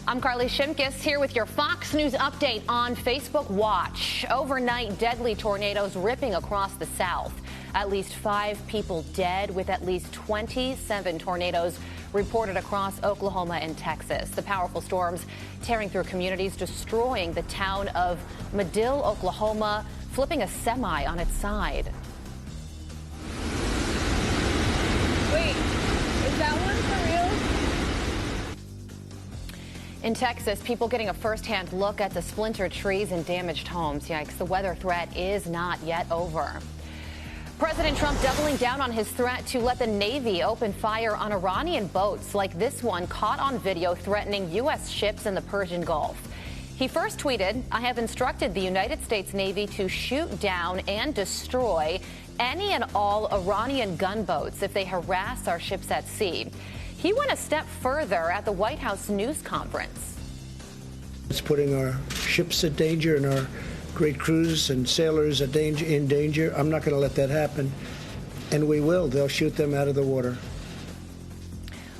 I'm Carly Shimkus here with your Fox News update on Facebook Watch. Overnight, deadly tornadoes ripping across the South. At least 5 people dead, with at least 27 tornadoes reported across Oklahoma and Texas. The powerful storms tearing through communities, destroying the town of Madill, Oklahoma, flipping a semi on its side. Wait, is that one for real? In Texas, people getting a first-hand look at the splintered trees and damaged homes. Yikes, the weather threat is not yet over. President Trump doubling down on his threat to let the Navy open fire on Iranian boats like this one caught on video threatening U.S. ships in the Persian Gulf. He first tweeted, "I have instructed the United States Navy to shoot down and destroy any and all Iranian gunboats if they harass our ships at sea." He went a step further at the White House news conference. It's putting our ships at danger and our great crews and sailors in danger. I'm not going to let that happen. And we will. They'll shoot them out of the water.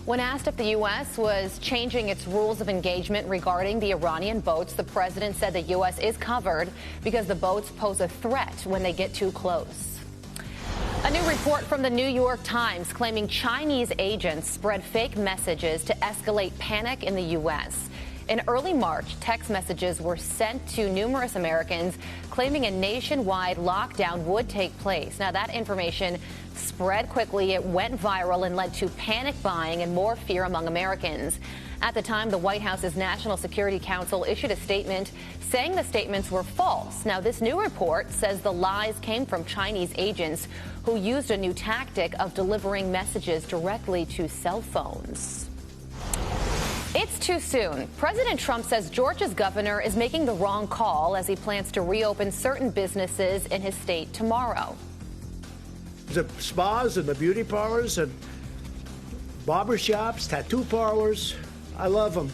When asked if the U.S. was changing its rules of engagement regarding the Iranian boats, the president said the U.S. is covered because the boats pose a threat when they get too close. A new report from the New York Times claiming Chinese agents spread fake messages to escalate panic in the U.S. In early March, text messages were sent to numerous Americans claiming a nationwide lockdown would take place. Now, that information spread quickly. It went viral and led to panic buying and more fear among Americans. At the time, the White House's National Security Council issued a statement saying the statements were false. Now, this new report says the lies came from Chinese agents who used a new tactic of delivering messages directly to cell phones. It's too soon. President Trump says Georgia's governor is making the wrong call as he plans to reopen certain businesses in his state tomorrow. The spas and the beauty parlors and barber shops, tattoo parlors, I love them.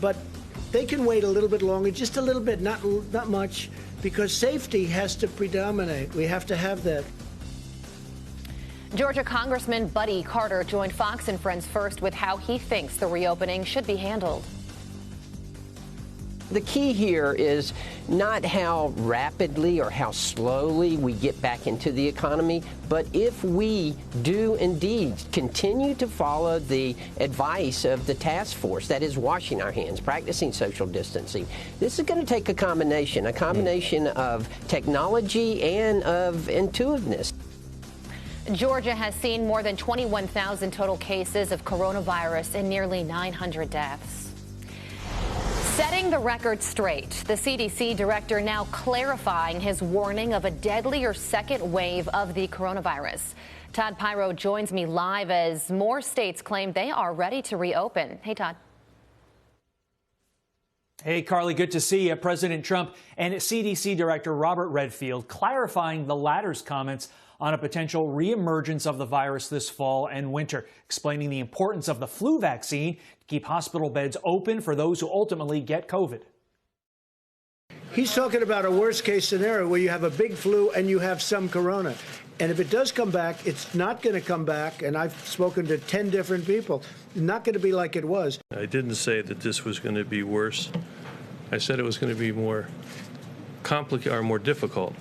But they can wait a little bit longer, just a little bit, not much, because safety has to predominate. We have to have that. Georgia Congressman Buddy Carter joined Fox and Friends First with how he thinks the reopening should be handled. The key here is not how rapidly or how slowly we get back into the economy, but if we do indeed continue to follow the advice of the task force, that is washing our hands, practicing social distancing. This is going to take a combination of technology and of intuitiveness. Georgia has seen more than 21,000 total cases of coronavirus and nearly 900 deaths. Setting the record straight, the CDC director now clarifying his warning of a deadlier second wave of the coronavirus. Todd Pyro joins me live as more states claim they are ready to reopen. Hey, Todd. Hey, Carly, good to see you. President Trump and CDC Director Robert Redfield clarifying the latter's comments on a potential reemergence of the virus this fall and winter, explaining the importance of the flu vaccine to keep hospital beds open for those who ultimately get COVID. He's talking about a worst-case scenario where you have a big flu and you have some corona. And if it does come back, it's not going to come back, and I've spoken to 10 different people, not going to be like it was. I didn't say that this was going to be worse. I said it was going to be more complicated or more difficult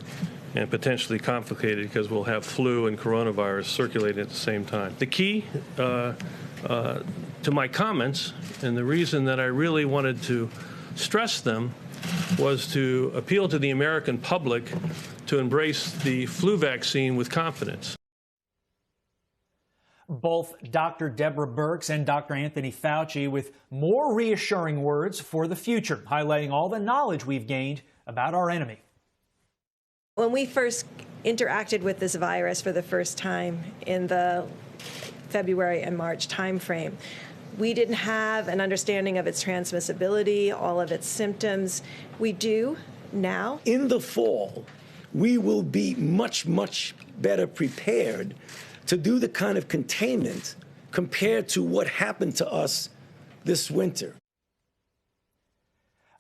and potentially complicated because we'll have flu and coronavirus circulating at the same time. The key to my comments, and the reason that I really wanted to stress them, was to appeal to the American public to embrace the flu vaccine with confidence. Both Dr. Deborah Birx and Dr. Anthony Fauci with more reassuring words for the future, highlighting all the knowledge we've gained about our enemy. When we first interacted with this virus for the first time in the February and March timeframe, we didn't have an understanding of its transmissibility, all of its symptoms. We do now. In the fall, we will be much, much better prepared to do the kind of containment compared to what happened to us this winter.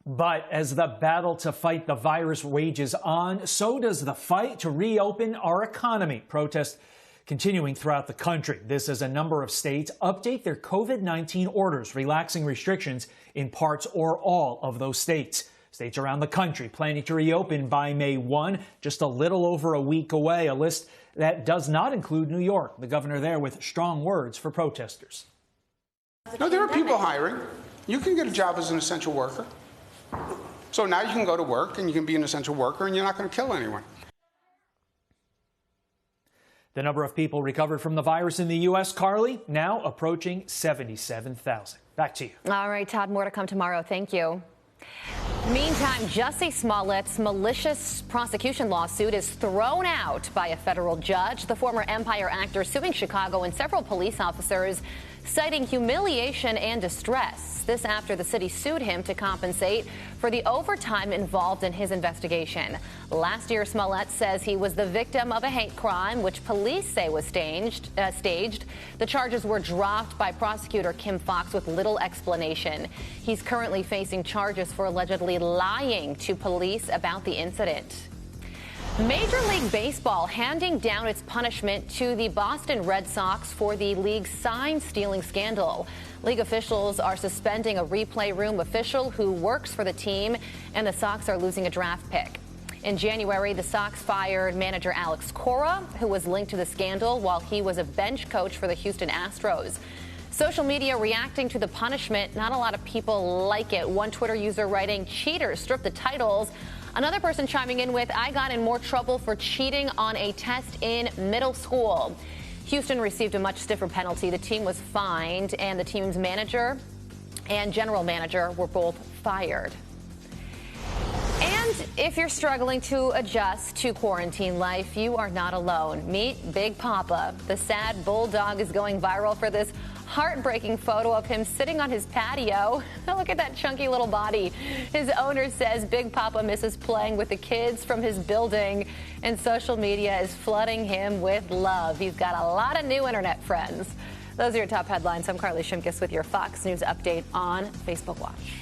But as the battle to fight the virus rages on, so does the fight to reopen our economy. Protests continuing throughout the country. This as a number of states update their COVID-19 orders, relaxing restrictions in parts or all of those states. States around the country planning to reopen by May 1, just a little over a week away, a list that does not include New York. The governor there with strong words for protesters. No, there are people hiring. You can get a job as an essential worker. So now you can go to work and you can be an essential worker and you're not going to kill anyone. The number of people recovered from the virus in the U.S., Carly, now approaching 77,000. Back to you. All right, Todd, more to come tomorrow. Thank you. Meantime, Jussie Smollett's malicious prosecution lawsuit is thrown out by a federal judge. The former Empire actor suing Chicago and several police officers, citing humiliation and distress. This after the city sued him to compensate for the overtime involved in his investigation. Last year, Smollett says he was the victim of a hate crime, which police say was staged. The charges were dropped by prosecutor Kim Fox with little explanation. He's currently facing charges for allegedly lying to police about the incident. Major League Baseball handing down its punishment to the Boston Red Sox for the league's sign-stealing scandal. League officials are suspending a replay room official who works for the team, and the Sox are losing a draft pick. In January, the Sox fired manager Alex Cora, who was linked to the scandal while he was a bench coach for the Houston Astros. Social media reacting to the punishment. Not a lot of people like it. One Twitter user writing, "Cheaters, strip the titles." Another person chiming in with, "I got in more trouble for cheating on a test in middle school." Houston received a much stiffer penalty. The team was fined, and the team's manager and general manager were both fired. And if you're struggling to adjust to quarantine life, you are not alone. Meet Big Papa. The sad bulldog is going viral for this heartbreaking photo of him sitting on his patio. Look at that chunky little body. His owner says Big Papa misses playing with the kids from his building, and social media is flooding him with love. He's got a lot of new internet friends. Those are your top headlines. I'm Carly Shimkus with your Fox News update on Facebook Watch.